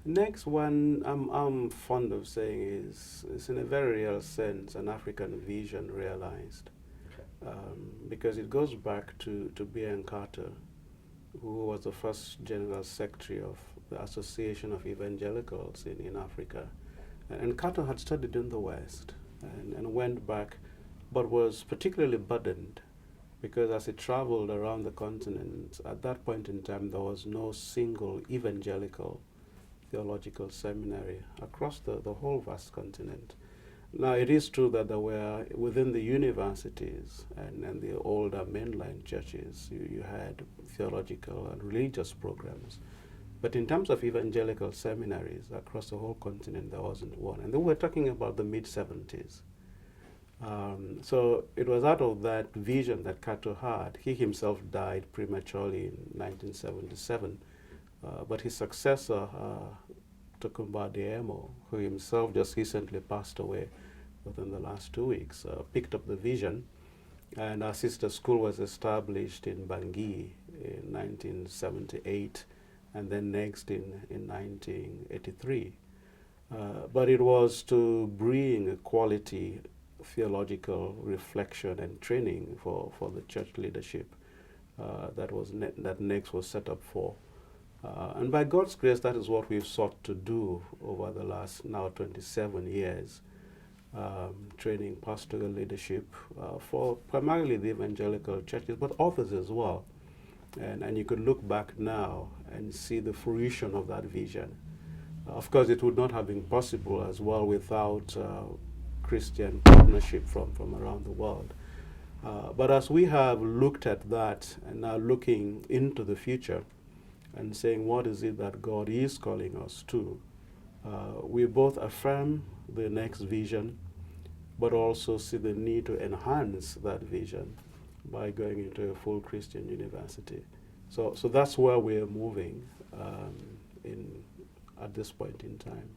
Next one I'm fond of saying is in a very real sense an African vision realized, because it goes back to B.N. Carter, who was the first general secretary of the Association of Evangelicals in Africa. And Carter had studied in the West and went back, but was particularly burdened because as he traveled around the continent, at that point in time, there was no single evangelical theological seminary across the whole vast continent. Now, it is true that there were, within the universities and the older mainline churches, you had theological and religious programs. But in terms of evangelical seminaries across the whole continent, there wasn't one. And then we're talking about the mid 70s. So it was out of that vision that Cato had. He himself died prematurely in 1977, but his successor, Tokumba Deemo, who himself just recently passed away within the last 2 weeks, picked up the vision, and our sister school was established in Bangui in 1978, and then NEGST in 1983. But it was to bring a quality theological reflection and training for the church leadership that NEGST was set up for. And by God's grace, that is what we've sought to do over the last now 27 years, training pastoral leadership for primarily the evangelical churches, but others as well. And you could look back now and see the fruition of that vision. Of course, it would not have been possible as well without Christian partnership from around the world. But as we have looked at that and now looking into the future and saying what is it that God is calling us to, we both affirm the next vision, but also see the need to enhance that vision by going into a full Christian university. So that's where we're moving at this point in time.